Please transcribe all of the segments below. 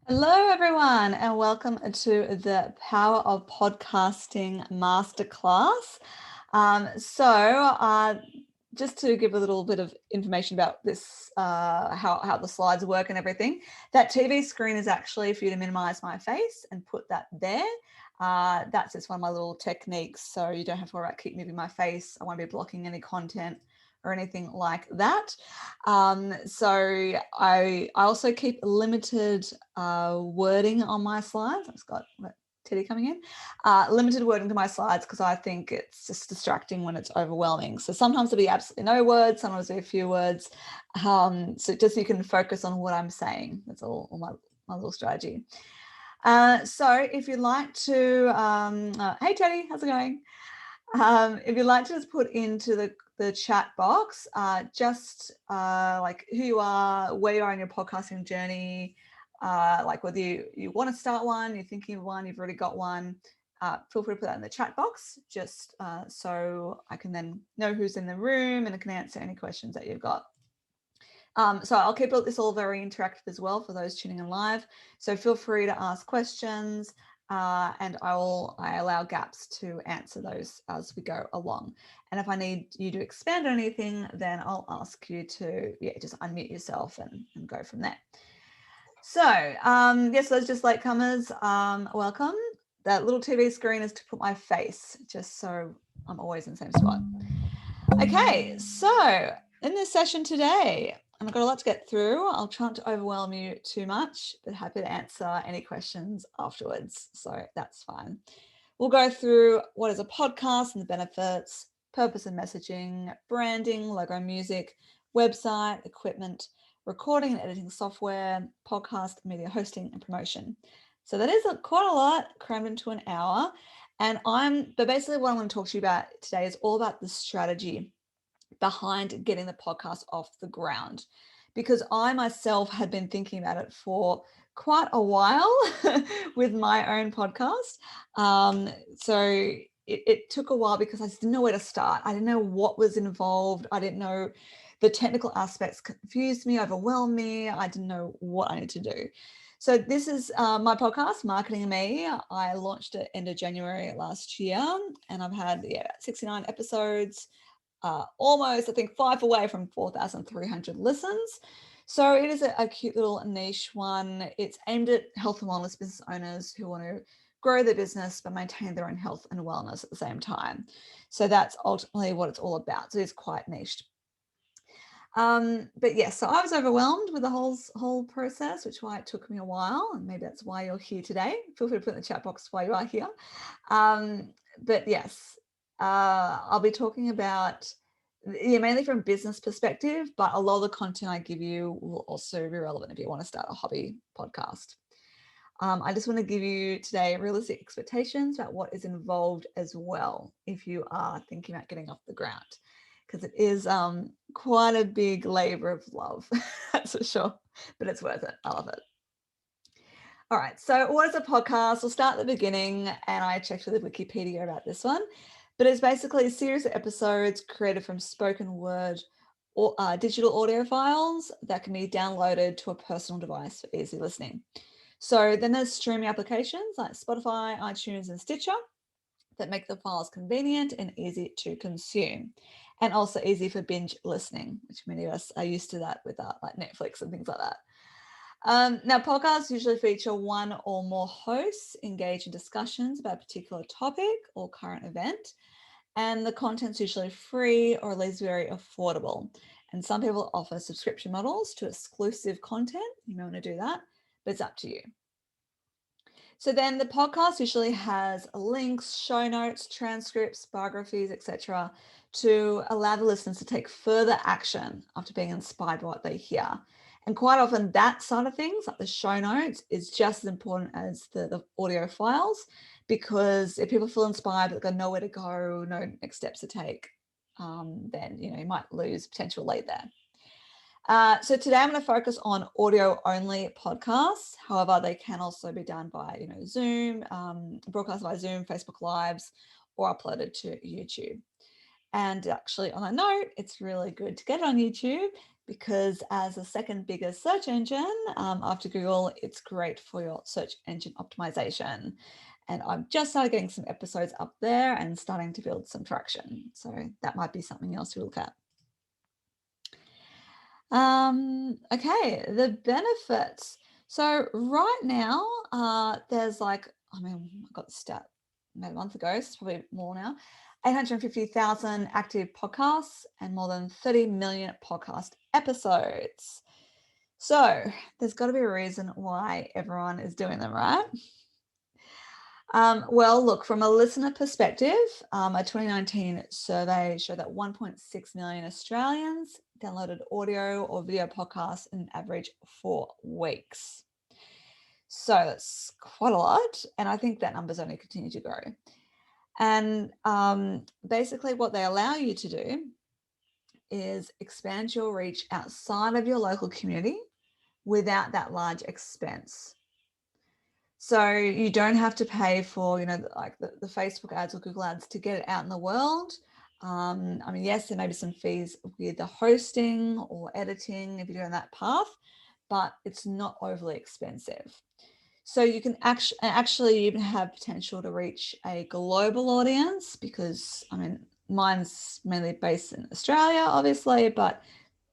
Hello, everyone, and welcome to the Power of Podcasting Masterclass. Just to give a little bit of information about this, how the slides work and everything, that TV screen is actually for you to minimize my face and put that there. That's just one of my little techniques, so you don't have to worry about keep moving my face. I won't be blocking any content or anything like that. I also keep limited wording on my slides. I've just got Teddy coming in. Limited wording to my slides because I think it's just distracting when it's overwhelming. So sometimes there'll be absolutely no words, sometimes there'll be a few words. So just so you can focus on what I'm saying. That's all my little strategy. So if you'd like to, hey Teddy, how's it going? If you'd like to just put into the chat box, like who you are, where you are in your podcasting journey, like whether you want to start one, you're thinking of one, you've already got one, feel free to put that in the chat box, just so I can then know who's in the room and I can answer any questions that you've got. So I'll keep this all very interactive as well for those tuning in live. So feel free to ask questions and I allow gaps to answer those as we go along. And if I need you to expand on anything, then I'll ask you to just unmute yourself and go from there. So yes, those just latecomers, welcome. That little TV screen is to put my face, just so I'm always in the same spot. Okay, so in this session today, and I've got a lot to get through. I'll try not to overwhelm you too much, but happy to answer any questions afterwards. So that's fine. We'll go through what is a podcast and the benefits, purpose and messaging, branding, logo, music, website, equipment, recording and editing software, podcast, media hosting, and promotion. So that is quite a lot crammed into an hour. But basically what I'm going to talk to you about today is all about the strategy behind getting the podcast off the ground, because I myself had been thinking about it for quite a while with my own podcast. So it took a while because I just didn't know where to start. I didn't know what was involved. I didn't know the technical aspects confused me, overwhelmed me. I didn't know what I need to do. So this is my podcast, Marketing Me. I launched it end of January last year, and I've had 69 episodes, almost, I think, 5 away from 4,300 listens. So it is a cute little niche one. It's aimed at health and wellness business owners who want to grow their business but maintain their own health and wellness at the same time. So that's ultimately what it's all about. So it's quite niched. But yes, so I was overwhelmed with the whole process, which is why it took me a while, and maybe that's why you're here today. Feel free to put in the chat box why you are here. But yes, I'll be talking about mainly from business perspective, but a lot of the content I give you will also be relevant if you want to start a hobby podcast. I just want to give you today realistic expectations about what is involved as well if you are thinking about getting off the ground, because it is quite a big labor of love, that's for sure, but it's worth it. I love it. All right, so what is a podcast? We'll start at the beginning, and I checked with the Wikipedia about this one, but it's basically a series of episodes created from spoken word or digital audio files that can be downloaded to a personal device for easy listening. So then there's streaming applications like Spotify, iTunes, and Stitcher that make the files convenient and easy to consume, and also easy for binge listening, which many of us are used to that with like Netflix and things like that. Now, podcasts usually feature one or more hosts engage in discussions about a particular topic or current event, and the content's usually free or at least very affordable. And some people offer subscription models to exclusive content. You may want to do that, but it's up to you. So then the podcast usually has links, show notes, transcripts, biographies, etc., to allow the listeners to take further action after being inspired by what they hear. And quite often that side of things, like the show notes, is just as important as the audio files, because if people feel inspired but they've got nowhere to go, no next steps to take, then you might lose potential lead there. So today I'm going to focus on audio only podcasts. However, they can also be done by Zoom, broadcast by Zoom, Facebook Lives, or uploaded to YouTube. And actually, on that note, it's really good to get it on YouTube because as the second biggest search engine after Google, it's great for your search engine optimization. And I've just started getting some episodes up there and starting to build some traction. So that might be something else to look at. Okay, the benefits. So right now, there's like, I got the stat maybe a month ago, so it's probably more now, 850,000 active podcasts and more than 30 million podcast episodes. So there's got to be a reason why everyone is doing them, right? Well, look, from a listener perspective, a 2019 survey showed that 1.6 million Australians downloaded audio or video podcasts in an average 4 weeks. So that's quite a lot. And I think that number's only continue to grow. And basically what they allow you to do is expand your reach outside of your local community without that large expense. So you don't have to pay for, like the Facebook ads or Google ads to get it out in the world. Yes, there may be some fees with the hosting or editing if you're doing that path, but it's not overly expensive. So you can actually even have potential to reach a global audience because, mine's mainly based in Australia, obviously, but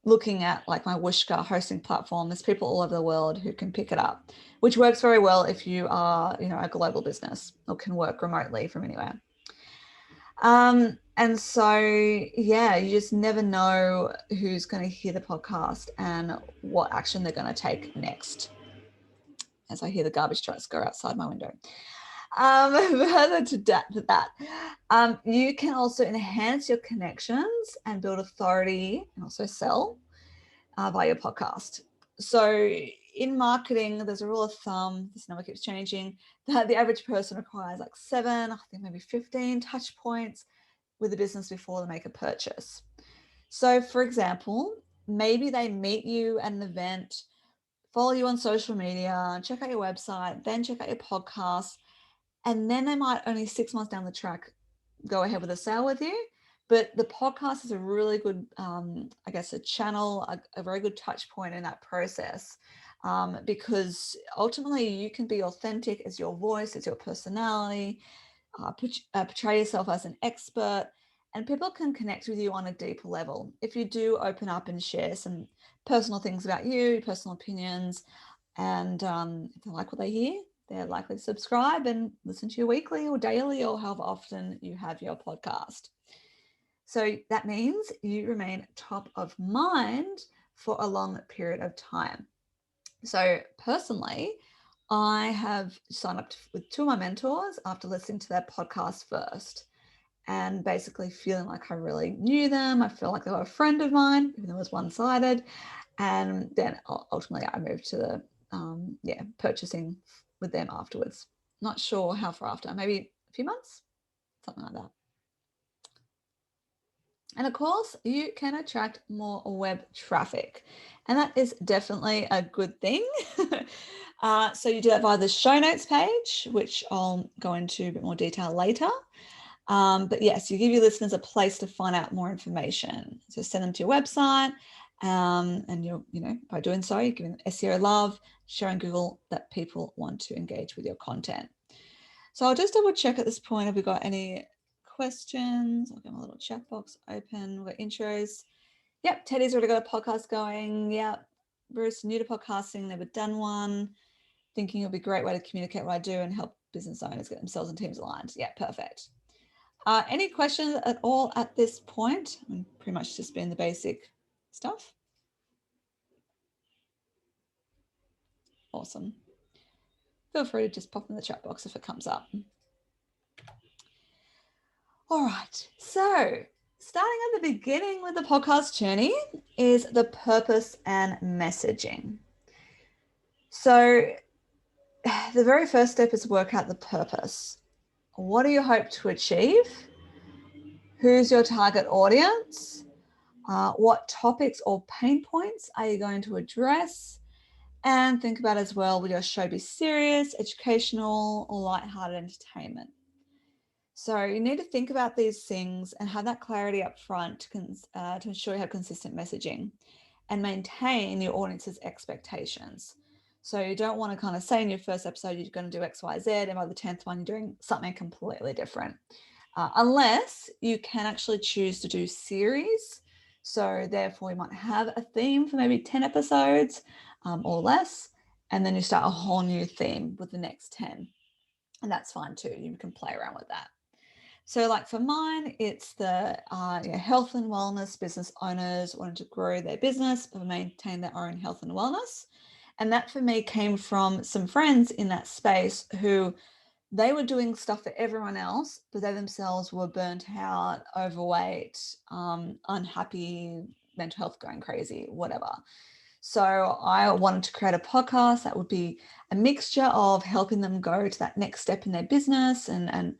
looking at like my Whooshkaa hosting platform, there's people all over the world who can pick it up, which works very well if you are, a global business or can work remotely from anywhere. And so, yeah, you just never know who's going to hear the podcast and what action they're going to take next. As I hear the garbage trucks go outside my window. Further to that, you can also enhance your connections and build authority and also sell via your podcast. So in marketing, there's a rule of thumb, this number keeps changing, that the average person requires like 7, I think maybe 15 touch points with a business before they make a purchase. So for example, maybe they meet you at an event, follow you on social media, check out your website, then check out your podcast, and then they might only 6 months down the track go ahead with a sale with you. But the podcast is a really good, a channel, a very good touch point in that process, because ultimately you can be authentic as your voice, as your personality, portray yourself as an expert, and people can connect with you on a deeper level. If you do open up and share some personal things about you, personal opinions, and if they like what they hear, they're likely to subscribe and listen to you weekly or daily or however often you have your podcast. So that means you remain top of mind for a long period of time. So personally, I have signed up with 2 of my mentors after listening to their podcast first and basically feeling like I really knew them. I feel like they were a friend of mine, even though it was one-sided. And then ultimately I moved to the purchasing with them afterwards. Not sure how far after, maybe a few months, something like that. And of course, you can attract more web traffic, and that is definitely a good thing. So you do that via the show notes page, which I'll go into a bit more detail later. But yes, you give your listeners a place to find out more information. So send them to your website, and you're, by doing so, you're giving them SEO love, showing Google that people want to engage with your content. So I'll just double check at this point if we've got any questions. I'll get my little chat box open. We've got intros. Yep, Teddy's already got a podcast going. Yep, Bruce, new to podcasting, never done one. Thinking it'll be a great way to communicate what I do and help business owners get themselves and teams aligned. Yeah, perfect. Any questions at all at this point? I'm pretty much just been the basic stuff. Awesome. Feel free to just pop in the chat box if it comes up. All right, so starting at the beginning with the podcast journey is the purpose and messaging. So the very first step is to work out the purpose. What do you hope to achieve? Who's your target audience? What topics or pain points are you going to address? And think about as well, will your show be serious, educational, or lighthearted entertainment? So you need to think about these things and have that clarity up front to ensure you have consistent messaging. and maintain your audience's expectations. So you don't want to kind of say in your first episode you're going to do X, Y, Z, and by the 10th one you're doing something completely different. Unless you can actually choose to do series. So therefore you might have a theme for maybe 10 episodes or less, and then you start a whole new theme with the next 10. And that's fine too. You can play around with that. So like for mine, it's the health and wellness business owners wanting to grow their business but maintain their own health and wellness. And that for me came from some friends in that space who they were doing stuff for everyone else, but they themselves were burnt out, overweight, unhappy, mental health going crazy, whatever. So I wanted to create a podcast that would be a mixture of helping them go to that next step in their business and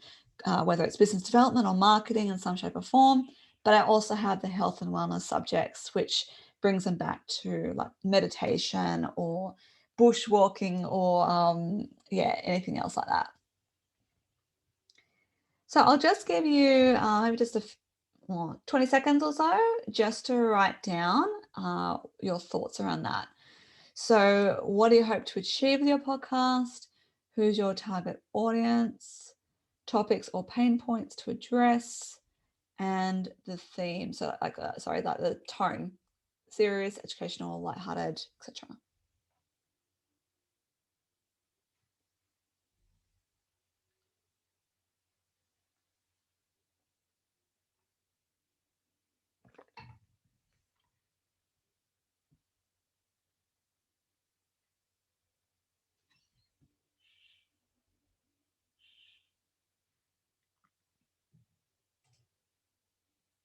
whether it's business development or marketing in some shape or form. But I also have the health and wellness subjects, which brings them back to like meditation or bushwalking or anything else like that. So I'll just give you maybe just 20 seconds or so just to write down your thoughts around that. So what do you hope to achieve with your podcast? Who's your target audience? Topics or pain points to address? And the theme. So like, the tone, serious, educational, lighthearted, etc.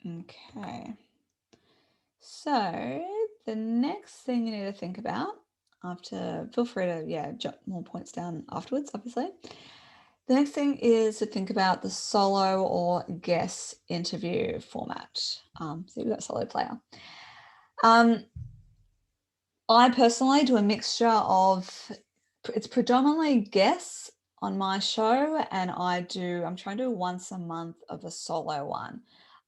Okay. So the next thing you need to think about feel free to jot more points down afterwards, obviously. The next thing is to think about the solo or guest interview format. So you've got solo player. I personally do a mixture of, it's predominantly guests on my show, and I'm trying to do once a month of a solo one.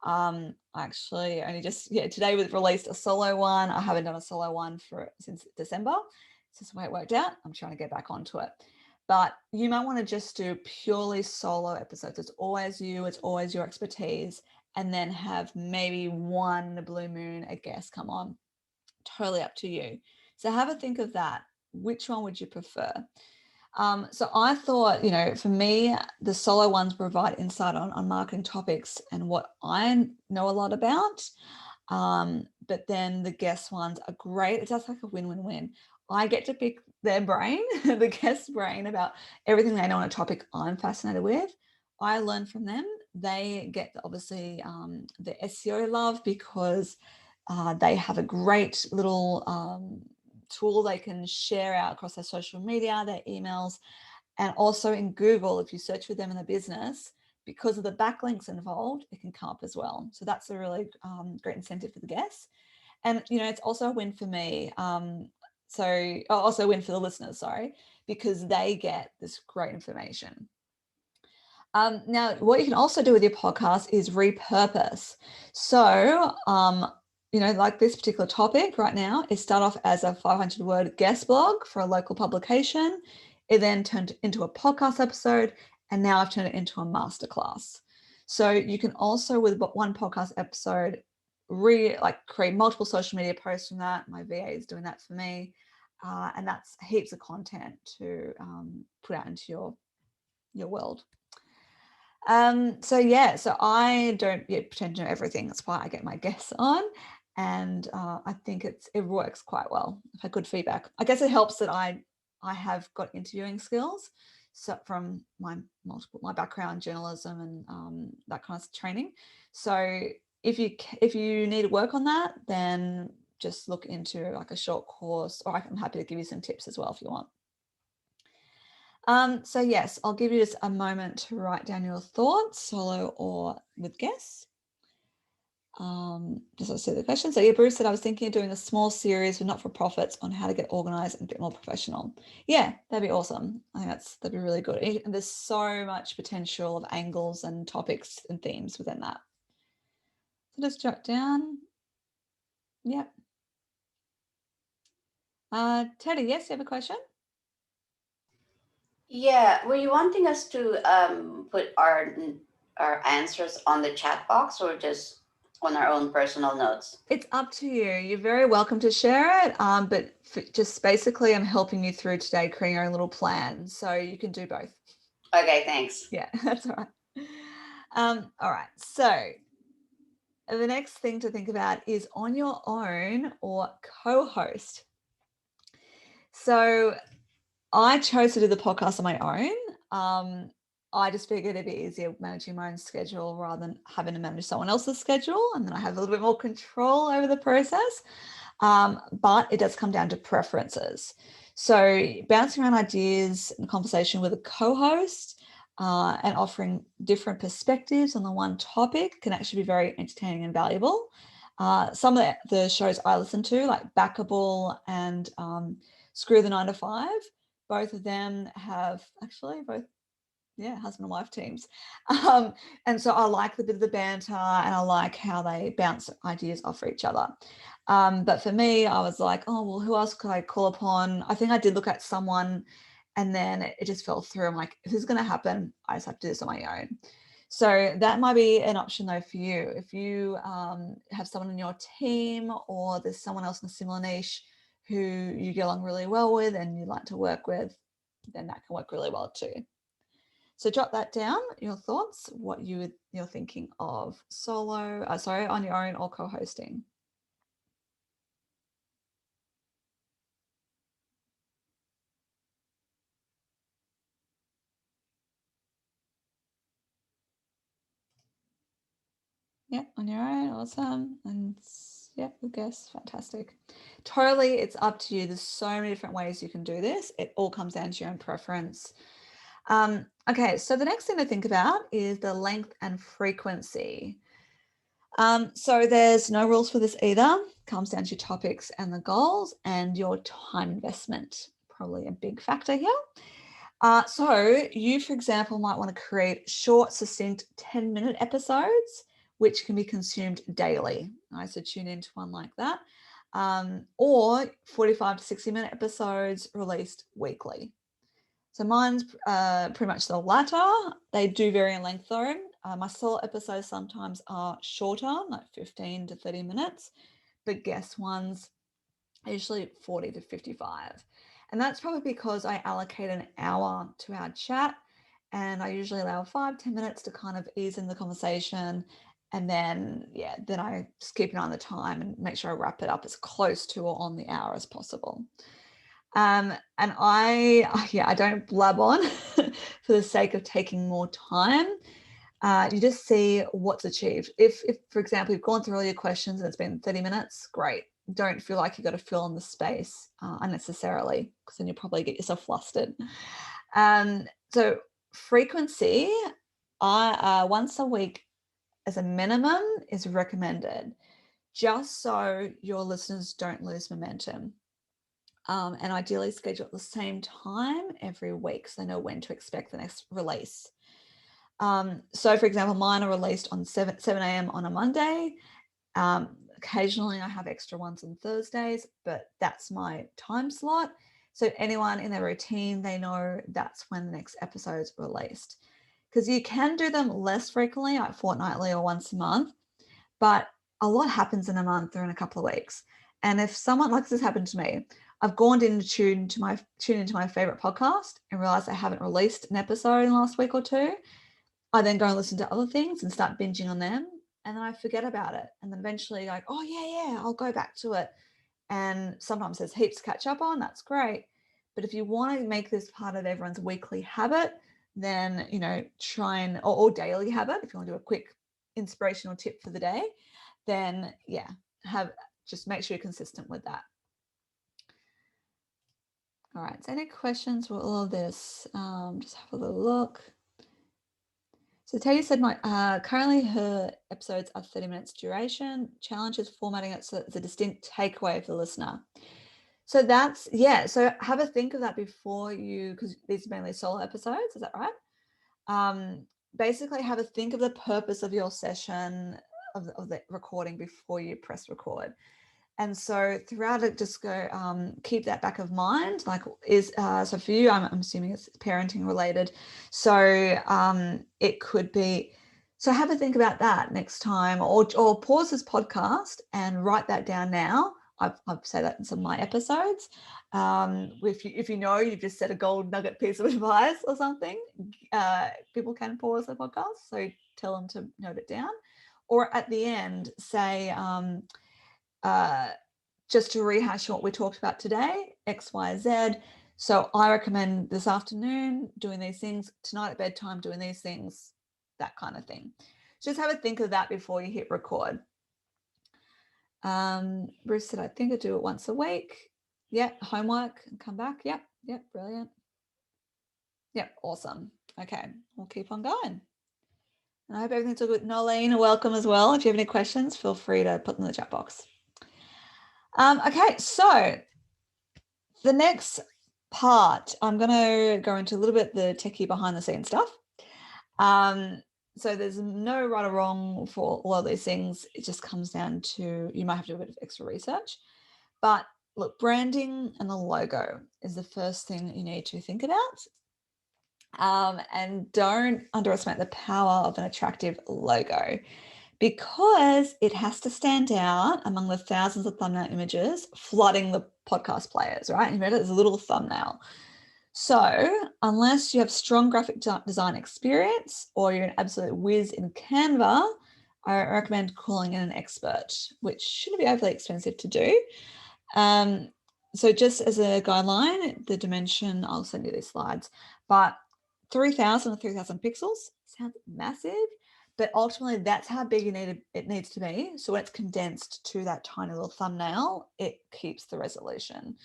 I actually only today we've released a solo one. I haven't done a solo one since December. It's just the way it worked out. I'm trying to get back onto it. But you might want to just do purely solo episodes. It's always you, it's always your expertise, and then have maybe one in the blue moon, a guest come on. Totally up to you. So have a think of that. Which one would you prefer? So I thought, for me, the solo ones provide insight on marketing topics and what I know a lot about. But then the guest ones are great. It's just like a win-win-win. I get to pick their brain, the guest's brain, about everything they know on a topic I'm fascinated with. I learn from them. They get obviously the SEO love because they have a great little tool they can share out across their social media, their emails, and also in Google. If you search for them in the business, because of the backlinks involved, it can come up as well. So that's a really great incentive for the guests. And, it's also a win for me. Also a win for the listeners, sorry, because they get this great information. Now, what you can also do with your podcast is repurpose. So, like this particular topic right now, it started off as a 500-word guest blog for a local publication. It then turned into a podcast episode, and now I've turned it into a masterclass. So you can also, with one podcast episode, create multiple social media posts from that. My VA is doing that for me, and that's heaps of content to put out into your world. So I don't yet pretend to know everything. That's why I get my guests on, and I think it works quite well. I've had good feedback. I guess it helps that I have got interviewing skills, so from my background, journalism and that kind of training. So if you need to work on that, then just look into like a short course, or I'm happy to give you some tips as well if you want. So yes, I'll give you just a moment to write down your thoughts, solo or with guests. Just to see the question. So yeah, Bruce said, I was thinking of doing a small series with not-for-profits on how to get organized and get more professional. Yeah, that'd be awesome. I think that'd be really good. And there's so much potential of angles and topics and themes within that. So just jot down. Yep. Teddy, yes, you have a question? Yeah, were you wanting us to put our answers on the chat box or just on our own personal notes? It's up to you. You're very welcome to share it. But just basically, I'm helping you through today, creating your own little plan. So you can do both. Okay, thanks. Yeah, that's all right. All right. So the next thing to think about is on your own or co-host. So I chose to do the podcast on my own. I just figured it'd be easier managing my own schedule rather than having to manage someone else's schedule. And then I have a little bit more control over the process. But it does come down to preferences. So bouncing around ideas and conversation with a co-host and offering different perspectives on the one topic can actually be very entertaining and valuable. Some of the shows I listen to, like Backable and Screw the 9 to 5, both of them have actually both, yeah, husband and wife teams. And so I like the bit of the banter and I like how they bounce ideas off each other. But for me, I was like, oh, well, who else could I call upon? I think I did look at someone and then it just fell through. I'm like, if this is going to happen, I just have to do this on my own. So that might be an option though for you. If you have someone in your team or there's someone else in a similar niche who you get along really well with and you like to work with, then that can work really well too. So jot that down, your thoughts, what you're thinking of on your own or co-hosting. Yeah, on your own, awesome. And yeah, good guess, fantastic. Totally, it's up to you. There's so many different ways you can do this. It all comes down to your own preference. Okay, so the next thing to think about is the length and frequency. So there's no rules for this either. It comes down to your topics and the goals and your time investment, probably a big factor here. So you, for example, might want to create short, succinct 10-minute episodes, which can be consumed daily. Right, so tune into one like that. Or 45 to 60-minute episodes released weekly. So mine's pretty much the latter. They do vary in length though. My solo episodes sometimes are shorter, like 15 to 30 minutes, but guest ones are usually 40 to 55. And that's probably because I allocate an hour to our chat and I usually allow 5-10 minutes to kind of ease in the conversation. And then, yeah, then I just keep an eye on the time and make sure I wrap it up as close to or on the hour as possible. And I don't blab on for the sake of taking more time. You just see what's achieved. If, for example, you've gone through all your questions and it's been 30 minutes, great. Don't feel like you've got to fill in the space unnecessarily because then you'll probably get yourself flustered. So frequency, once a week as a minimum is recommended, just so your listeners don't lose momentum. And ideally schedule at the same time every week so they know when to expect the next release. So for example, mine are released on 7 a.m. on a Monday. Occasionally I have extra ones on Thursdays, but that's my time slot. So anyone in their routine, they know that's when the next episode is released. Because you can do them less frequently, like fortnightly or once a month, but a lot happens in a month or in a couple of weeks. And if someone like this happened to me, I've gone in to tune into my favorite podcast and realized I haven't released an episode in the last week or two. I then go and listen to other things and start binging on them. And then I forget about it. And then eventually like, oh yeah, I'll go back to it. And sometimes there's heaps to catch up on. That's great. But if you want to make this part of everyone's weekly habit, then, try or daily habit, if you want to do a quick inspirational tip for the day, then yeah, just make sure you're consistent with that. All right, so any questions with all of this? Just have a little look. So Teddy said currently her episodes are 30 minutes duration. Challenge is formatting it so it's a distinct takeaway for the listener. So so have a think of that before because these are mainly solo episodes, is that right? Basically have a think of the purpose of your session of the recording before you press record. And so throughout it, just go keep that back of mind. Like so for you, I'm assuming it's parenting related. So it could be. So have a think about that next time, or pause this podcast and write that down now. I've said that in some of my episodes. If you know you've just said a gold nugget piece of advice or something, people can pause the podcast. So tell them to note it down, or at the end say. Just to rehash what we talked about today, X, Y, Z. So I recommend this afternoon doing these things, tonight at bedtime doing these things, that kind of thing. Just have a think of that before you hit record. Bruce said, I think I do it once a week. Yep, homework and come back. Yep, brilliant. Yep, awesome. Okay, we'll keep on going. And I hope everything's all good. Nolene, welcome as well. If you have any questions, feel free to put them in the chat box. Okay, so the next part, I'm going to go into a little bit the techie behind the scenes stuff. So there's no right or wrong for all of these things. It just comes down to, you might have to do a bit of extra research. But look, branding and the logo is the first thing that you need to think about. And don't underestimate the power of an attractive logo, because it has to stand out among the thousands of thumbnail images flooding the podcast players, right? You made it as a little thumbnail. So unless you have strong graphic design experience or you're an absolute whiz in Canva, I recommend calling in an expert, which shouldn't be overly expensive to do. So just as a guideline, the dimension, I'll send you these slides, but 3,000 or 3,000 pixels sounds massive, but ultimately that's how big it needs to be. So when it's condensed to that tiny little thumbnail, it keeps the resolution.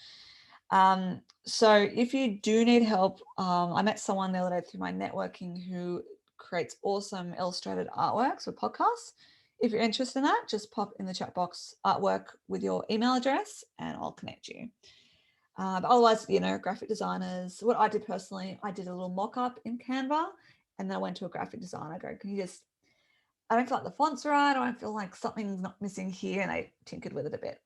So if you do need help, I met someone the other day through my networking who creates awesome illustrated artworks for podcasts. If you're interested in that, just pop in the chat box artwork with your email address and I'll connect you. But otherwise, graphic designers, what I did personally, I did a little mock-up in Canva and then I went to a graphic designer. I go, I don't feel like the font's right, or I feel like something's not missing here, and I tinkered with it a bit.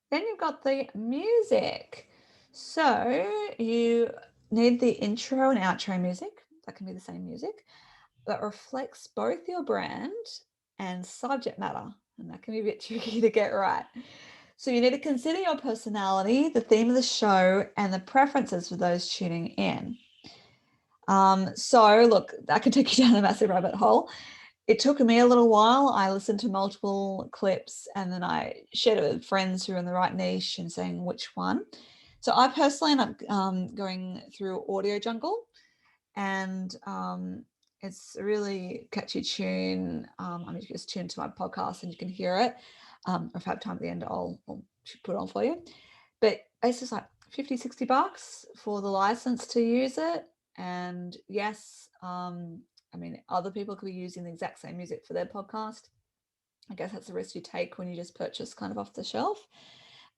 Then you've got the music. So you need the intro and outro music. That can be the same music that reflects both your brand and subject matter. And that can be a bit tricky to get right. So you need to consider your personality, the theme of the show, and the preferences for those tuning in. So look, that can take you down a massive rabbit hole. It took me a little while. I listened to multiple clips and then I shared it with friends who are in the right niche and saying which one. So I personally end up going through Audio Jungle, and it's a really catchy tune. You can just tune to my podcast and you can hear it. If I have time at the end, I'll put it on for you. But it's just like $50-$60 for the license to use it. And yes, other people could be using the exact same music for their podcast. I guess that's the risk you take when you just purchase kind of off the shelf.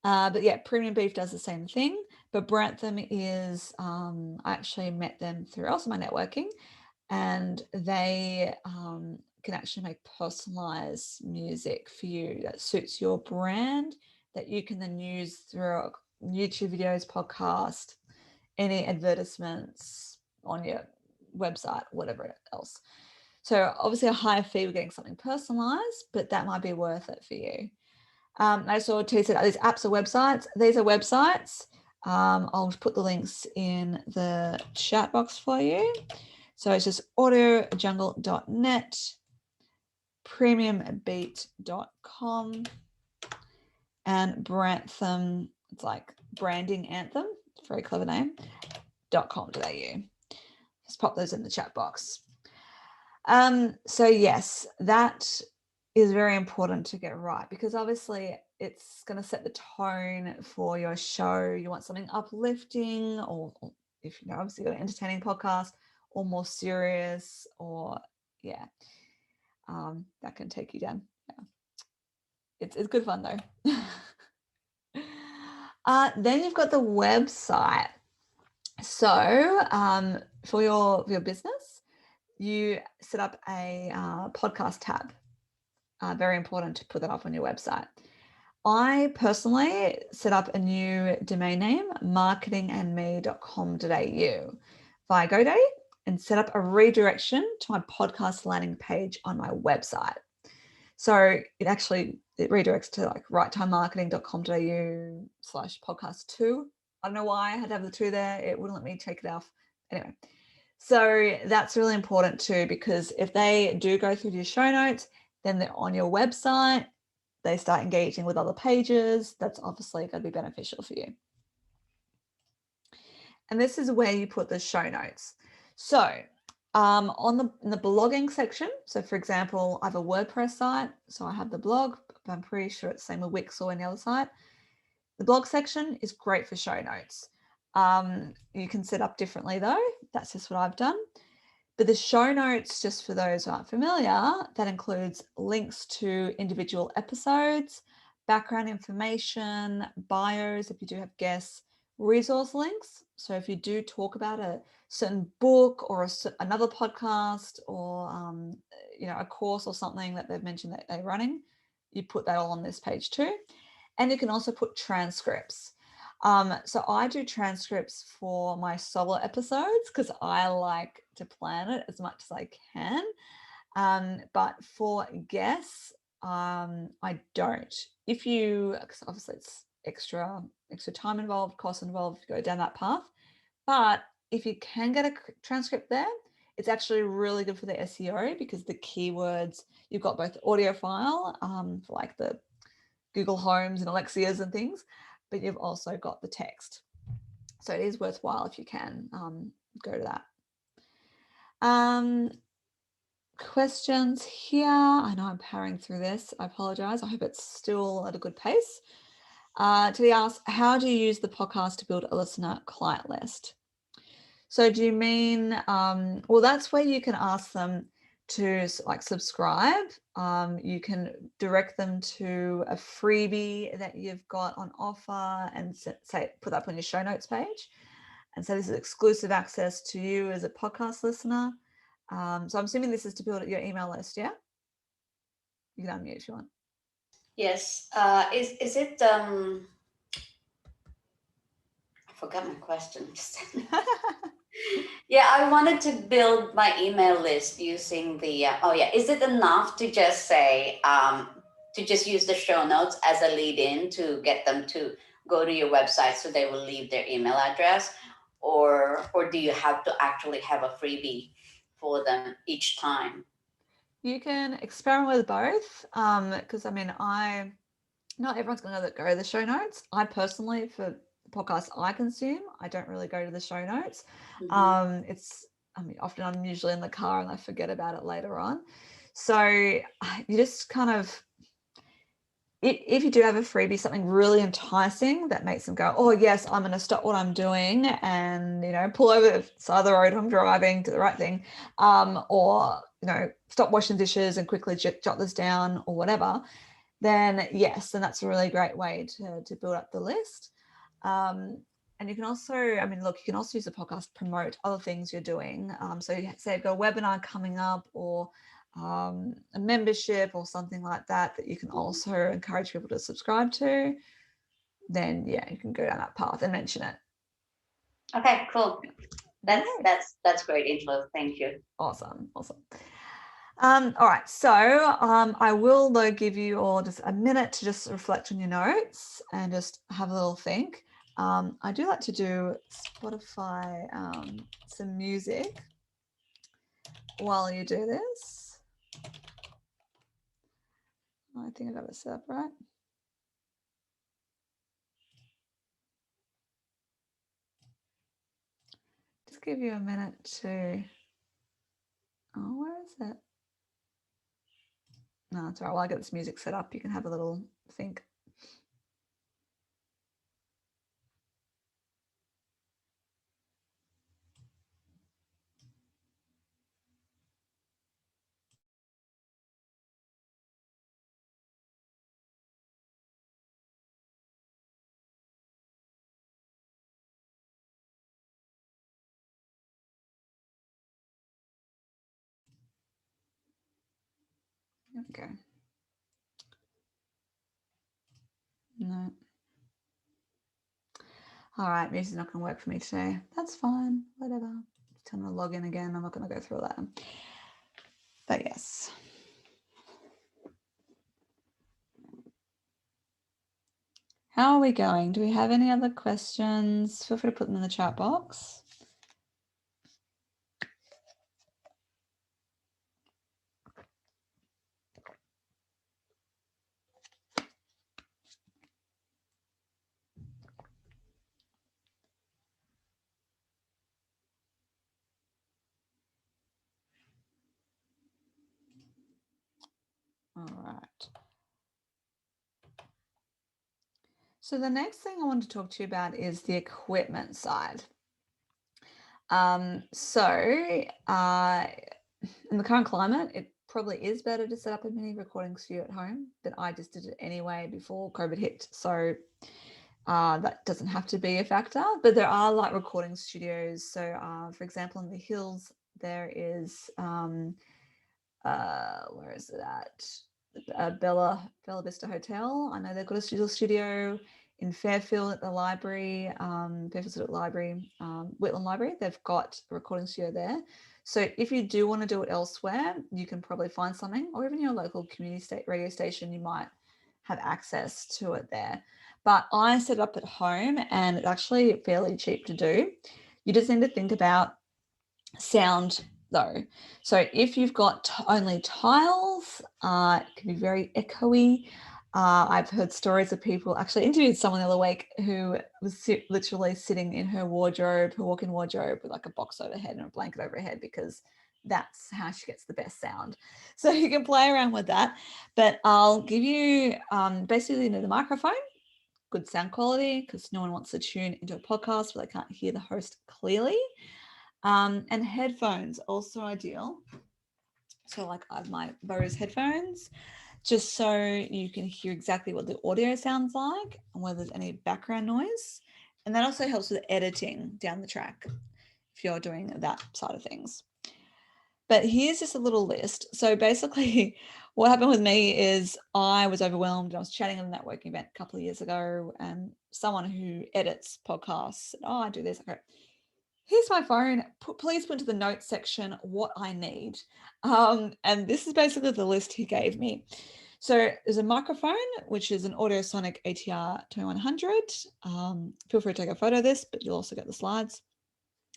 But yeah, Premium Beef does the same thing. But Brantham is, I actually met them through also my networking, and they can actually make personalized music for you that suits your brand, that you can then use through YouTube videos, podcast, any advertisements on your website, whatever else. So obviously a higher fee, we're getting something personalized, but that might be worth it for you. I saw T said these apps are websites. These are websites. I'll put the links in the chat box for you. So it's just audiojungle.net, premiumbeat.com, and Brantham, it's like branding anthem, very clever name, .com.au. Just pop those in the chat box. So yes, that is very important to get right, because obviously it's going to set the tone for your show. You want something uplifting, or if obviously you've got an entertaining podcast, or more serious, or that can take you down. Yeah, it's good fun though. Then you've got the website. So for your business, you set up a podcast tab. very important to put that up on your website. I personally set up a new domain name, marketingandme.com.au, via GoDaddy, and set up a redirection to my podcast landing page on my website. So it redirects to like righttimemarketing.com.au/podcast2. I don't know why I had to have the 2 there. It wouldn't let me take it off. Anyway, so that's really important too, because if they do go through your show notes, then they're on your website, they start engaging with other pages. That's obviously going to be beneficial for you. And this is where you put the show notes. So in the blogging section, so for example, I have a WordPress site, so I have the blog, but I'm pretty sure it's the same with Wix or any other site. The blog section is great for show notes. You can set up differently though. That's just what I've done. But the show notes, just for those who aren't familiar, that includes links to individual episodes, background information, bios if you do have guests, resource links. So if you do talk about a certain book or another podcast or a course or something that they've mentioned that they're running, you put that all on this page too. And you can also put transcripts. So I do transcripts for my solo episodes because I like to plan it as much as I can. But for guests, I don't. Because obviously it's extra time involved, cost involved if you go down that path. But if you can get a transcript there, it's actually really good for the SEO because the keywords, you've got both the audio file for like the Google Homes and Alexias and things, but you've also got the text. So it is worthwhile if you can go to that. Questions here. I know I'm powering through this. I apologize. I hope it's still at a good pace. Tilly asks, how do you use the podcast to build a listener client list? So do you mean, well, that's where you can ask them to like subscribe. You can direct them to a freebie that you've got on offer and say, put that up on your show notes page. And so this is exclusive access to you as a podcast listener. So I'm assuming this is to build your email list, yeah? You can unmute if you want. Yes. Is it I forgot my question. Yeah, I wanted to build my email list using the is it enough to just say to just use the show notes as a lead in to get them to go to your website so they will leave their email address, or do you have to actually have a freebie for them each time? You can experiment with both because I mean, not everyone's going to go to the show notes. I personally, for the podcasts I consume, I don't really go to the show notes. Often I'm usually in the car and I forget about it later on. So you just kind of, if you do have a freebie, something really enticing that makes them go, oh yes, I'm going to stop what I'm doing and, pull over the side of the road I'm driving, do the right thing, or, stop washing dishes and quickly jot this down or whatever, then yes, then that's a really great way to build up the list. And you can also, you can also use the podcast to promote other things you're doing. So say you've got a webinar coming up or a membership or something like that you can also encourage people to subscribe to, then yeah, you can go down that path and mention it. Okay, cool. That's great info. Thank you. Awesome. All right, so I will though give you all just a minute to just reflect on your notes and just have a little think. I do like to do Spotify some music while you do this. I think I got it set up right. Just give you a minute to, where is it? No, it's all right. While I get this music set up, you can have a little think. Okay. No. All right, music's not going to work for me today. That's fine. Whatever. I'm going to log in again. I'm not going to go through that. But yes. How are we going? Do we have any other questions? Feel free to put them in the chat box. All right. So the next thing I want to talk to you about is the equipment side. In the current climate, it probably is better to set up a mini recording studio at home, but I just did it anyway before COVID hit. So that doesn't have to be a factor, but there are like recording studios. So for example, in the hills, there is, where is it at? Bella Vista Hotel. I know they've got a studio in Fairfield at the library, Fairfield Library, Whitland Library. They've got a recording studio there. So if you do want to do it elsewhere, you can probably find something, or even your local community radio station, you might have access to it there. But I set it up at home and it's actually fairly cheap to do. You just need to think about sound though. So if you've got only tiles, it can be very echoey. I've heard stories of people, actually interviewed someone the other week who was literally sitting in her wardrobe, her walk-in wardrobe with like a box overhead and a blanket over her head because that's how she gets the best sound. So you can play around with that. But I'll give you basically the microphone, good sound quality because no one wants to tune into a podcast where they can't hear the host clearly. And headphones, also ideal. So like I have my Bose headphones, just so you can hear exactly what the audio sounds like and whether there's any background noise. And that also helps with editing down the track if you're doing that side of things. But here's just a little list. So basically what happened with me is I was overwhelmed. I was chatting at a networking event a couple of years ago and someone who edits podcasts said, oh, I do this. Okay. Here's my phone. Please put into the notes section what I need. And this is basically the list he gave me. So there's a microphone, which is an Audiosonic ATR 2100. Feel free to take a photo of this, but you'll also get the slides.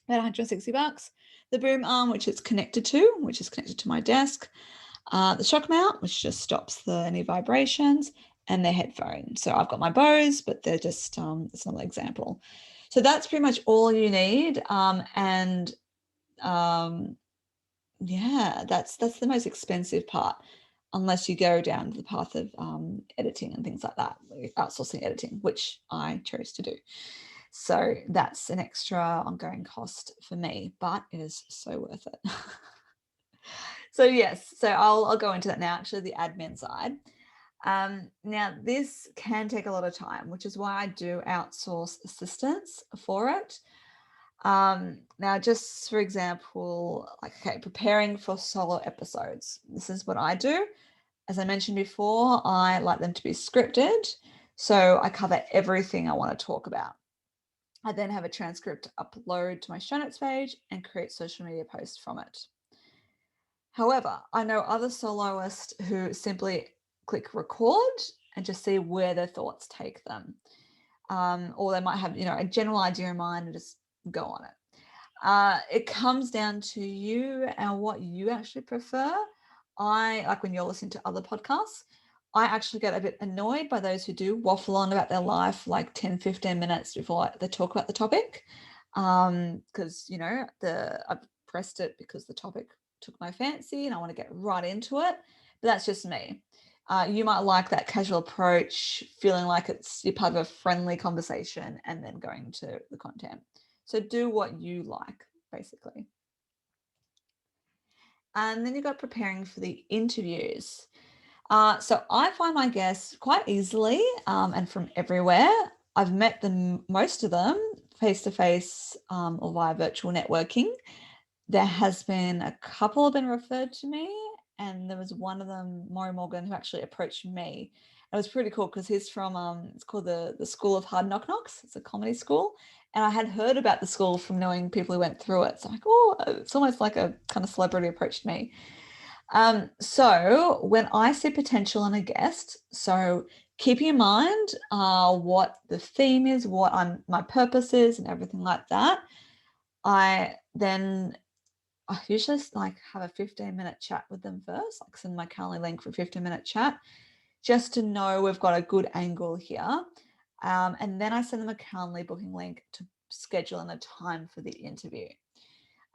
About $160. The boom arm, which it's connected to my desk. The shock mount, which just stops any vibrations, and their headphones. So I've got my Bose, but they're just, it's another example. So that's pretty much all you need. Yeah, that's the most expensive part, unless you go down the path of editing and things like that, outsourcing editing, which I chose to do. So that's an extra ongoing cost for me, but it is so worth it. So yes, so I'll go into that now, actually the admin side. Now this can take a lot of time, which is why I do outsource assistance for it. Now just for example, preparing for solo episodes. This is what I do. As I mentioned before, I like them to be scripted. So I cover everything I want to talk about. I then have a transcript upload to my show notes page and create social media posts from it. However, I know other soloists who simply click record and just see where their thoughts take them. Or they might have, a general idea in mind and just go on it. It comes down to you and what you actually prefer. I like when you're listening to other podcasts, I actually get a bit annoyed by those who do waffle on about their life like 10, 15 minutes before they talk about the topic. Because, I've pressed it because the topic took my fancy and I want to get right into it. But that's just me. You might like that casual approach, feeling like you're part of a friendly conversation and then going to the content. So do what you like, basically. And then you've got preparing for the interviews. So I find my guests quite easily and from everywhere. I've met most of them face-to-face or via virtual networking. There has been a couple have been referred to me, and there was one of them, Maury Morgan, who actually approached me. It was pretty cool because he's from it's called the School of Hard Knock Knocks. It's a comedy school, and I had heard about the school from knowing people who went through it. So I'm like, oh, it's almost like a kind of celebrity approached me. So when I see potential in a guest, so keeping in mind what the theme is, what my purpose is, and everything like that. I usually like have a 15-minute chat with them first, like send my Calendly link for a 15-minute chat, just to know we've got a good angle here. And then I send them a Calendly booking link to schedule in a time for the interview.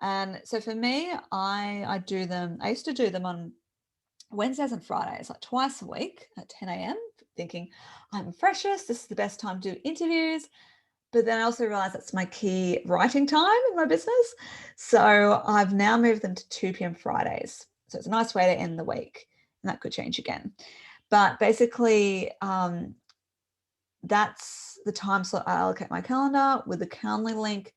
And so for me, I used to do them on Wednesdays and Fridays, like twice a week at 10 a.m., thinking I'm freshest, this is the best time to do interviews. But then I also realized that's my key writing time in my business. So I've now moved them to 2 p.m. Fridays. So it's a nice way to end the week. And that could change again. But basically, that's the time slot I allocate my calendar with the Calendly link.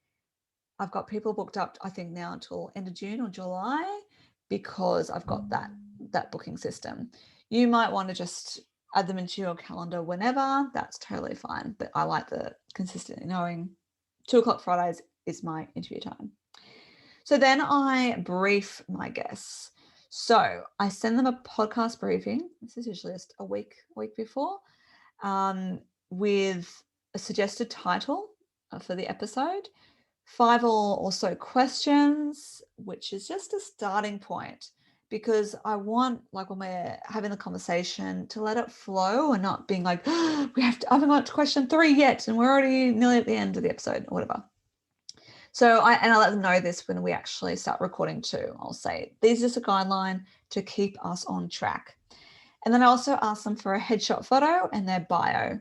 I've got people booked up, I think now until end of June or July, because I've got that booking system. You might want to just add them into your calendar whenever. That's totally fine. But I like the consistently knowing 2:00 Fridays is my interview time. So then I brief my guests. So I send them a podcast briefing. This is usually just a week before, with a suggested title for the episode, 5 or so questions, which is just a starting point, because I want, like when we're having a conversation, to let it flow and not being like, oh, I haven't got to question 3 yet and we're already nearly at the end of the episode or whatever. So I let them know this when we actually start recording too. I'll say, these are just a guideline to keep us on track. And then I also ask them for a headshot photo and their bio.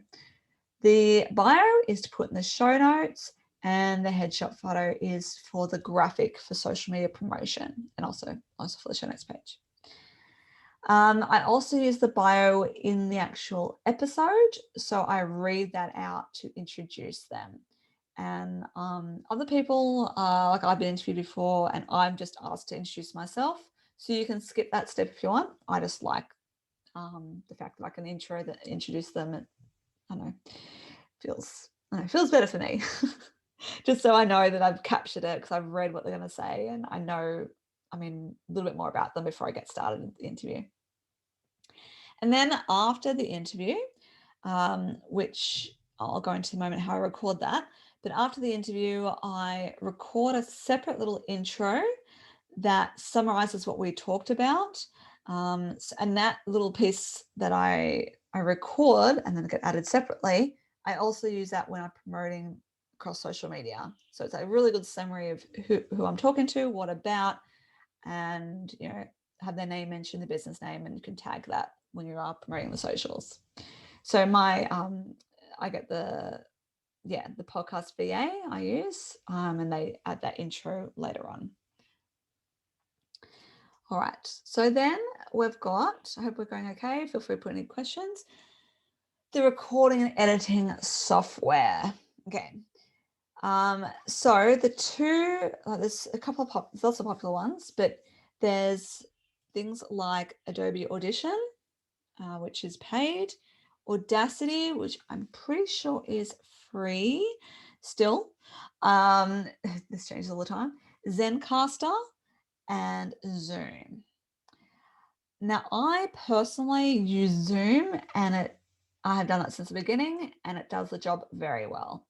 The bio is to put in the show notes, and the headshot photo is for the graphic for social media promotion, and also for the show notes page. I also use the bio in the actual episode, so I read that out to introduce them. And other people, like I've been interviewed before, and I'm just asked to introduce myself. So you can skip that step if you want. I just like the fact that I can introduce them. And I don't know, feels better for me. Just so I know that I've captured it because I've read what they're going to say and I know, a little bit more about them before I get started in the interview. And then after the interview, which I'll go into in a moment how I record that, but after the interview, I record a separate little intro that summarizes what we talked about. And that little piece that I record and then get added separately, I also use that when I'm promoting across social media. So it's a really good summary of who I'm talking to, what about, and have their name mentioned, the business name, and you can tag that when you are promoting the socials. So my I get the podcast VA I use, and they add that intro later on. All right, so then we've got, I hope we're going okay. Feel free to put any questions. The recording and editing software. Okay. So the two, there's a couple of lots of popular ones, but there's things like Adobe Audition, which is paid, Audacity, which I'm pretty sure is free still. This changes all the time. Zencaster and Zoom. Now, I personally use Zoom, and I have done that since the beginning, and it does the job very well.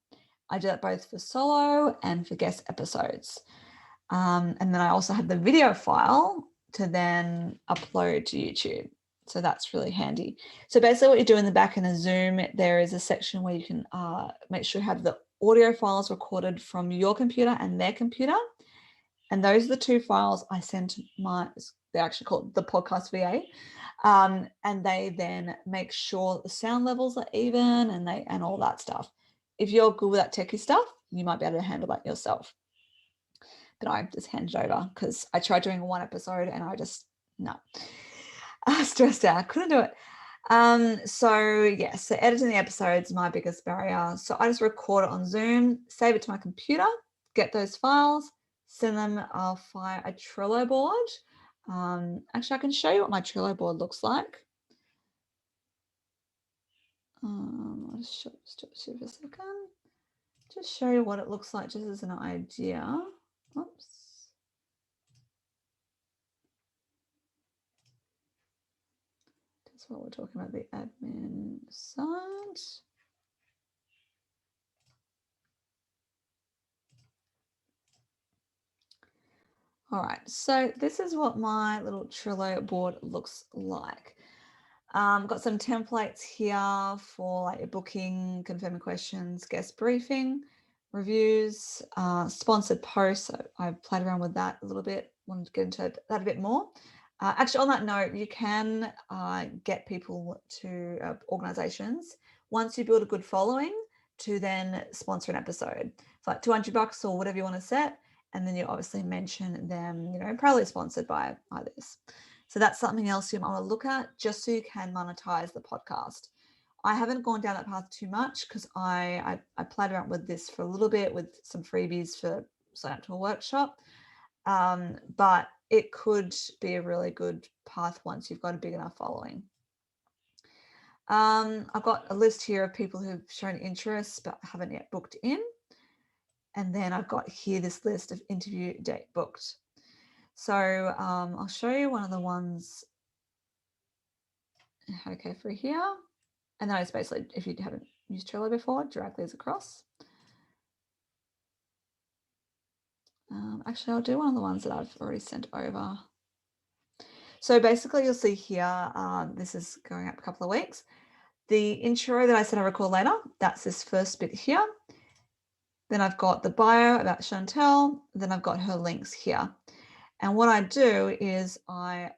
I do that both for solo and for guest episodes. And then I also have the video file to then upload to YouTube. So that's really handy. So basically what you do in the back end of Zoom, there is a section where you can make sure you have the audio files recorded from your computer and their computer. And those are the two files I send to they actually call it the podcast VA. And they then make sure the sound levels are even and all that stuff. If you're good with that techie stuff, you might be able to handle that yourself. But I just handed over because I tried doing one episode and I just, no. I was stressed out. I couldn't do it. So editing the episodes is my biggest barrier. So I just record it on Zoom, save it to my computer, get those files, send them via a Trello board. Actually, I can show you what my Trello board looks like. I'll just show you for a second. Just show you what it looks like just as an idea. Oops. That's what we're talking about, the admin side. All right, so this is what my little Trello board looks like. Got some templates here for like your booking, confirming questions, guest briefing, reviews, sponsored posts. So I've played around with that a little bit, wanted to get into that a bit more. Actually, on that note, you can get people to organizations once you build a good following to then sponsor an episode. It's like $200 or whatever you want to set. And then you obviously mention them, proudly sponsored by this. So that's something else you might want to look at just so you can monetize the podcast. I haven't gone down that path too much because I played around with this for a little bit with some freebies for sign up to a workshop. But it could be a really good path once you've got a big enough following. I've got a list here of people who've shown interest but haven't yet booked in. And then I've got here this list of interview date booked. So I'll show you one of the ones, okay, for here. And then I just basically, if you haven't used Trello before, drag these across. Actually, I'll do one of the ones that I've already sent over. So basically you'll see here, this is going up a couple of weeks. The intro that I said I record later, that's this first bit here. Then I've got the bio about Chantel. Then I've got her links here. And what I do is I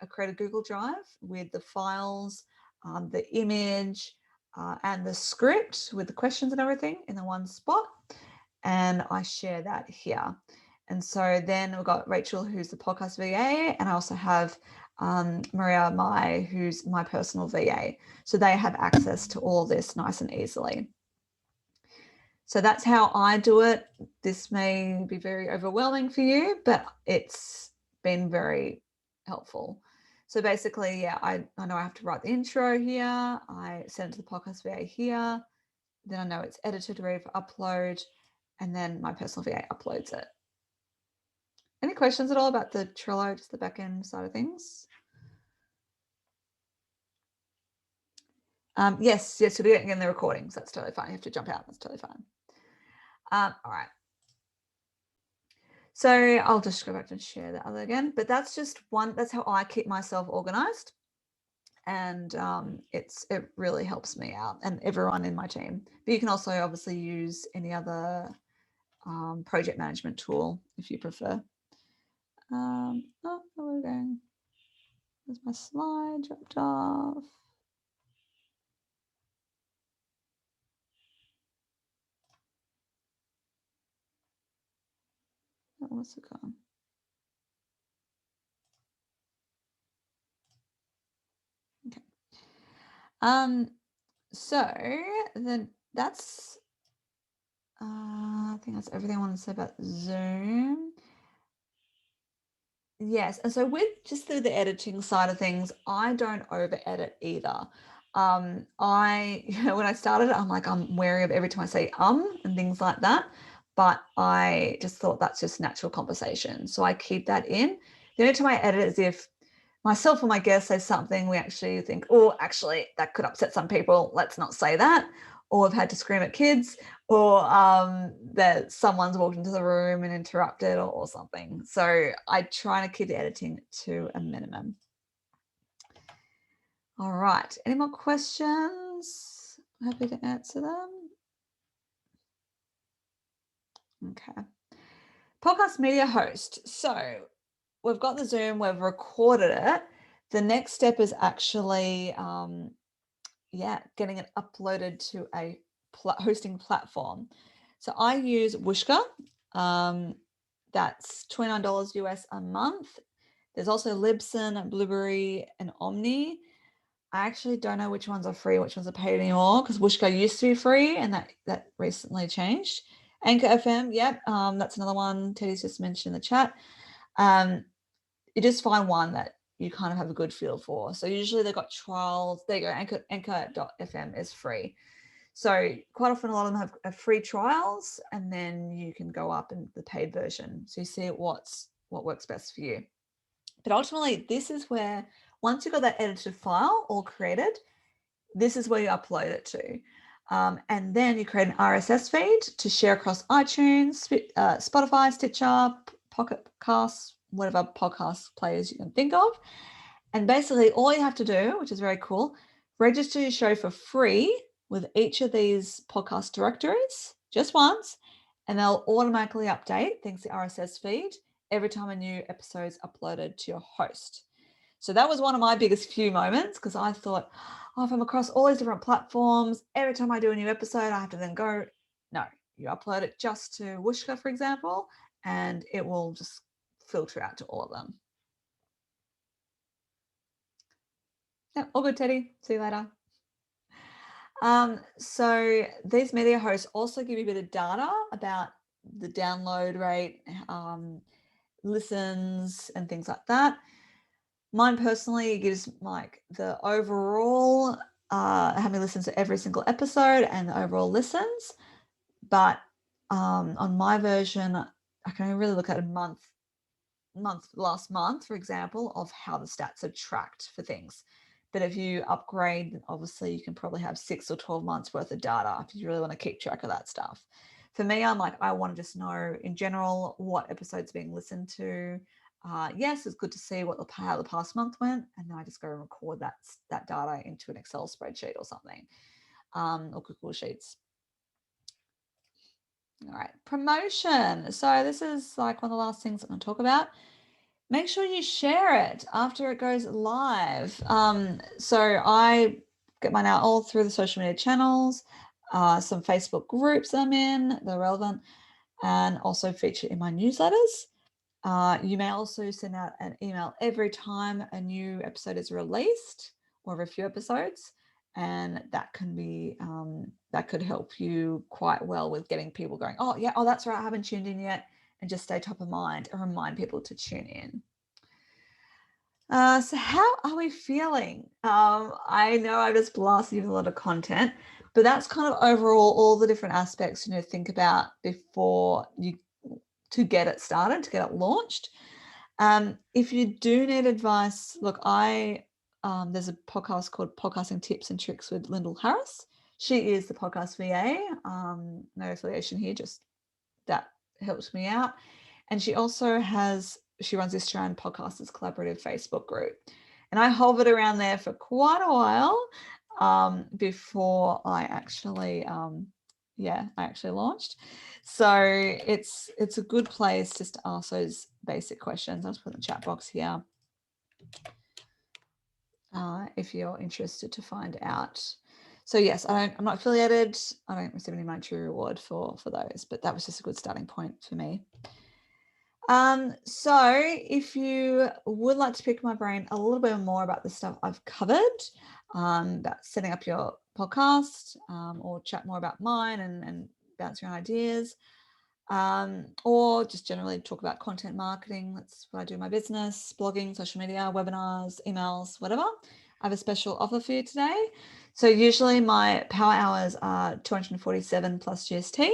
create a Google Drive with the files, the image, and the script with the questions and everything in the one spot. And I share that here. And so then we've got Rachel, who's the podcast VA, and I also have Maria Mai, who's my personal VA. So they have access to all this nice and easily. So that's how I do it. This may be very overwhelming for you, but it's been very helpful. So basically, yeah, I know I have to write the intro here. I send it to the podcast VA here. Then I know it's edited, ready for upload. And then my personal VA uploads it. Any questions at all about the Trello, just the back end side of things? Yes, you'll be getting in the recordings. That's totally fine. You have to jump out. That's totally fine. All right. So I'll just go back and share the other again, but that's just one, that's how I keep myself organized. And it really helps me out and everyone in my team. But you can also obviously use any other project management tool if you prefer. Oh, where are we going? There's my slide dropped off. Oh, what's it gone? Okay. So then that's I think that's everything I want to say about Zoom. Yes, and so with just through the editing side of things, I don't over edit either. When I started, I'm wary of every time I say and things like that, but I just thought that's just natural conversation, so I keep that in. The only time I edit is if myself or my guest says something we actually think, oh, actually that could upset some people, let's not say that, or we've had to scream at kids, or that someone's walked into the room and interrupted or something. So I try to keep the editing to a minimum. All right, any more questions? Happy to answer them. Okay. Podcast media host. So we've got the Zoom, we've recorded it. The next step is actually getting it uploaded to a hosting platform. So I use Whooshkaa. That's $29 US a month. There's also Libsyn, Blueberry, and Omni. I actually don't know which ones are free, which ones are paid anymore, because Whooshkaa used to be free and that recently changed. Anchor FM, yep, that's another one Teddy's just mentioned in the chat. You just find one that you kind of have a good feel for. So usually they've got trials. There you go. Anchor.fm is free. So quite often a lot of them have free trials, and then you can go up in the paid version. So you see what works best for you. But ultimately, this is where, once you've got that edited file all created, this is where you upload it to. And then you create an RSS feed to share across iTunes, Spotify, Stitcher, Pocket Casts, whatever podcast players you can think of. And basically all you have to do, which is very cool, register your show for free with each of these podcast directories just once, and they'll automatically update, thanks to the RSS feed, every time a new episode is uploaded to your host. So that was one of my biggest few moments, because I thought, oh, if I'm across all these different platforms, every time I do a new episode, I have to then go. No, you upload it just to Whooshkaa, for example, and it will just filter out to all of them. Yeah, all good, Teddy. See you later. So these media hosts also give you a bit of data about the download rate, listens, and things like that. Mine personally gives like the overall how many listens to every single episode and the overall listens. But on my version, I can only really look at a last month, for example, of how the stats are tracked for things. But if you upgrade, obviously you can probably have 6 or 12 months worth of data if you really want to keep track of that stuff. For me, I'm like, I want to just know in general what episodes being listened to. Yes, it's good to see how the past month went, and then I just go and record that data into an Excel spreadsheet or something, or Google Sheets. All right, promotion. So this is like one of the last things I'm going to talk about. Make sure you share it after it goes live. So I get mine out all through the social media channels, some Facebook groups I'm in, they're relevant, and also featured in my newsletters. You may also send out an email every time a new episode is released, or every few episodes, and that can be that could help you quite well with getting people going, oh yeah, oh that's right, I haven't tuned in yet, and just stay top of mind and remind people to tune in. So how are we feeling? I know I just blasted you with a lot of content, but that's kind of overall all the different aspects you know think about before you to get it started, to get it launched. If you do need advice, look, there's a podcast called Podcasting Tips and Tricks with Lyndall Harris. She is the podcast VA. No affiliation here, just that helps me out. And she also runs the Australian Podcasters Collaborative Facebook group. And I hovered around there for quite a while before I actually launched. So it's a good place just to ask those basic questions. I'll just put in the chat box here if you're interested to find out. So yes, I'm not affiliated. I don't receive any monetary reward for those, but that was just a good starting point for me. So if you would like to pick my brain a little bit more about the stuff I've covered, about setting up your podcast, or chat more about mine and bounce around ideas, or just generally talk about content marketing. That's what I do in my business, blogging, social media, webinars, emails, whatever. I have a special offer for you today. So usually my power hours are $247 plus GST.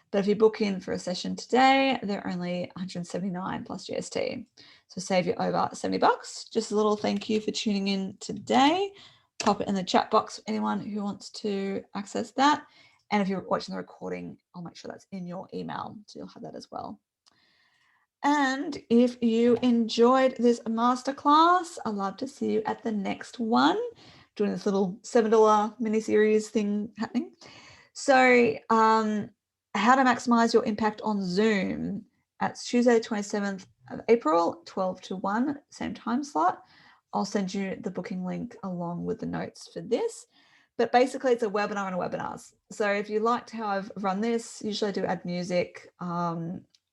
But if you book in for a session today, they're only $179 plus GST. So save you over $70. Just a little thank you for tuning in today. Pop it in the chat box for anyone who wants to access that. And if you're watching the recording, I'll make sure that's in your email, so you'll have that as well. And if you enjoyed this masterclass, I'd love to see you at the next one, doing this little $7 mini series thing happening. So how to maximize your impact on Zoom. It's Tuesday, 27th of April, 12 to 1, same time slot. I'll send you the booking link along with the notes for this. But basically, it's a webinar and a webinars. So if you liked how I've run this, usually I do add music.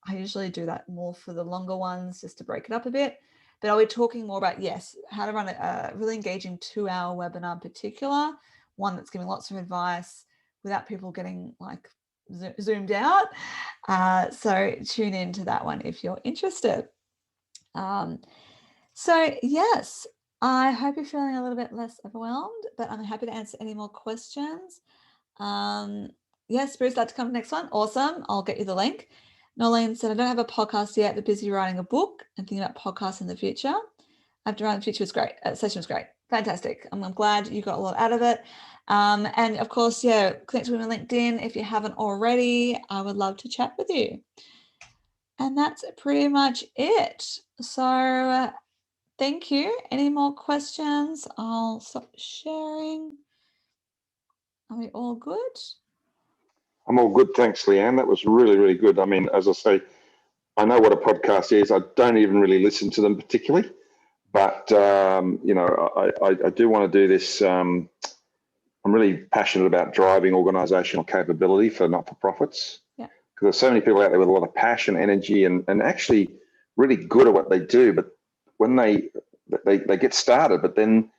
I usually do that more for the longer ones, just to break it up a bit. But I'll be talking more about, how to run a really engaging 2-hour webinar in particular, one that's giving lots of advice without people getting like zoomed out. So tune in to that one if you're interested. So yes, I hope you're feeling a little bit less overwhelmed, but I'm happy to answer any more questions. Yes, Bruce, like to come next one. Awesome. I'll get you the link. Nolene said, I don't have a podcast yet, but busy writing a book and thinking about podcasts in the future. After writing the future was great. Session was great. Fantastic. I'm glad you got a lot out of it. And of course, yeah, connect with me on LinkedIn. If you haven't already, I would love to chat with you. And that's pretty much it. So thank you. Any more questions? I'll stop sharing. Are we all good? I'm all good. Thanks, Leanne. That was really, really good. I mean, as I say, I know what a podcast is. I don't even really listen to them particularly, but, I do want to do this. I'm really passionate about driving organizational capability for not-for-profits. Yeah. Because there's so many people out there with a lot of passion, energy, and actually really good at what they do. But when they get started, but then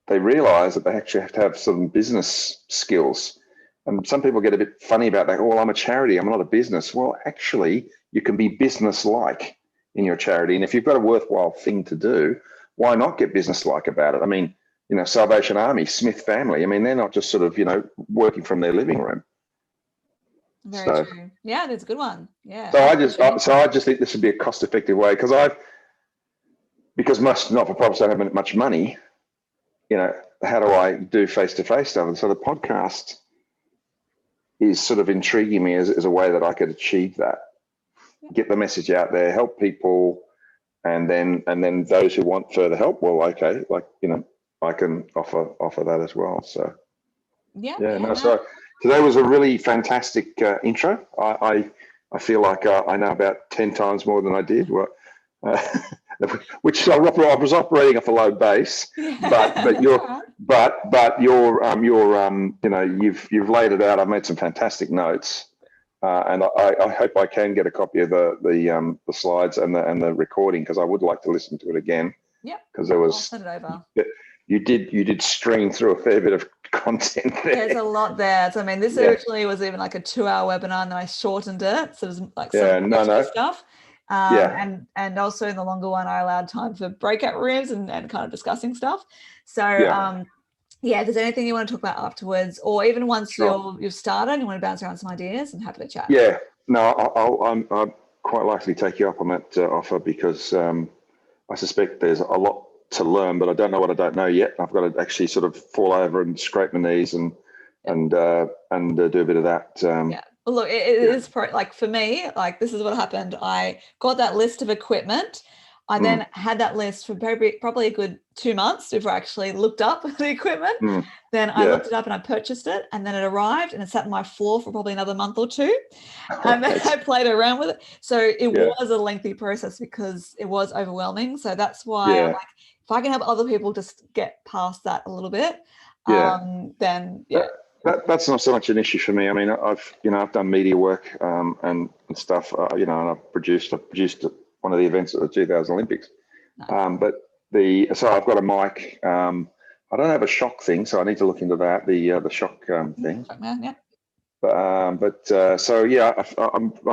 they realize that they actually have to have some business skills. And some people get a bit funny about that. Oh, well, I'm a charity, I'm not a business. Well, actually, you can be business-like in your charity. And if you've got a worthwhile thing to do, why not get business-like about it? I mean, Salvation Army, Smith family, I mean, they're not just sort of, working from their living room. Very true. Yeah, that's a good one. Yeah. So I just think this would be a cost-effective way because most not-for-profits don't have much money. How do I do face-to-face stuff? And so the podcast is sort of intriguing me as a way that I could achieve that, get the message out there, help people, and then those who want further help, well, okay, I can offer that as well. So so today was a really fantastic intro. I feel like I know about 10 times more than I did. Which I was operating off a low base, but you've laid it out. I've made some fantastic notes, and I hope I can get a copy of the slides and the recording, because I would like to listen to it again. Yeah, because there was. I'll send it over. You did stream through a fair bit of content there. There's a lot there. So I mean, this originally was even like a 2-hour webinar, and then I shortened it, so it was like some stuff. And also in the longer one, I allowed time for breakout rooms and kind of discussing stuff. So if there's anything you want to talk about afterwards, or even once you've started and you want to bounce around some ideas, I'm happy to chat. Yeah, no, I'll quite likely take you up on that offer, because I suspect there's a lot to learn, but I don't know what I don't know yet. I've got to actually sort of fall over and scrape my knees and do a bit of that. Well, look, it is like for me, like this is what happened. I got that list of equipment. I then had that list for probably a good 2 months before I actually looked up the equipment. Then I looked it up and I purchased it, and then it arrived and it sat on my floor for probably another month or two. And then I played around with it. So it was a lengthy process because it was overwhelming. So that's why I'm like, if I can help other people just get past that a little bit, then That's not so much an issue for me. I mean, I've done media work and stuff. And I've produced one of the events at the 2000 Olympics. Nice. So I've got a mic. I don't have a shock thing, so I need to look into that. The shock thing. I'm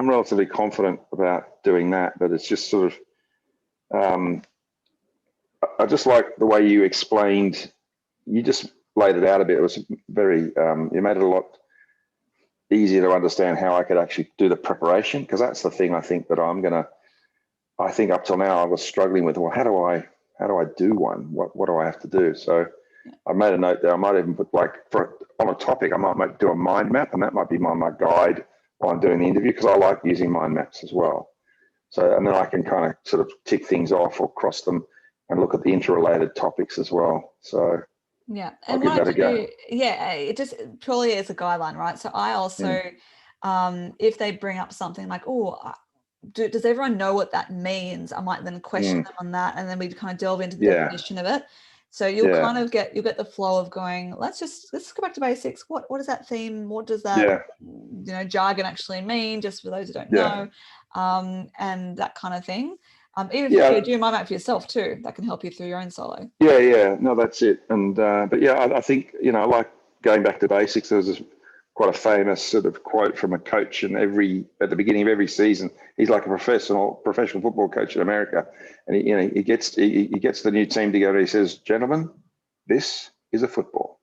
relatively confident about doing that. But it's just sort of. I just like the way you explained. You just laid it out a bit. It was very, you made it a lot easier to understand how I could actually do the preparation, because that's the thing I think that I think up till now I was struggling with. Well, how do I do one? What do I have to do? So I made a note there. I might even put on a topic, I might do a mind map, and that might be my guide while I'm doing the interview, because I like using mind maps as well. So, and then I can kind of sort of tick things off or cross them and look at the interrelated topics as well. So yeah, and what I do, it just purely is a guideline, right? So I also, if they bring up something like, does everyone know what that means? I might then question them on that, and then we kind of delve into the definition of it. So you'll kind of get the flow of going, let's go back to basics. What is that theme? What does that jargon actually mean? Just for those who don't know, and that kind of thing. Even if you do mind map for yourself too, that can help you through your own solo. No, that's it. And but I think I like going back to basics. There's quite a famous sort of quote from a coach, and at the beginning of every season, he's like a professional football coach in America, and he gets the new team together. He says, "Gentlemen, this is a football."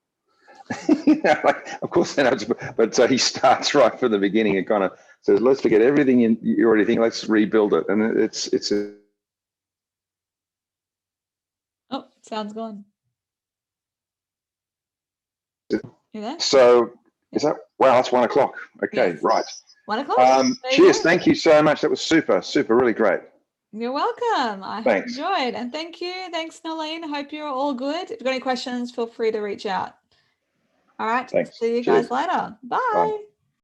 Of course, but he starts right from the beginning and kind of says, "Let's forget everything you already think. Let's rebuild it." And it's a. Oh, sound's gone. You there? So is that, wow, that's 1 o'clock. Okay, Yes. right. 1 o'clock. Cheers. Thank you so much. That was super, really great. You're welcome. I Thanks. enjoyed. And thank you. Thanks, Nalene. I hope you're all good. If you've got any questions, feel free to reach out. All right. Thanks. See you Cheers. guys later. Bye. Bye.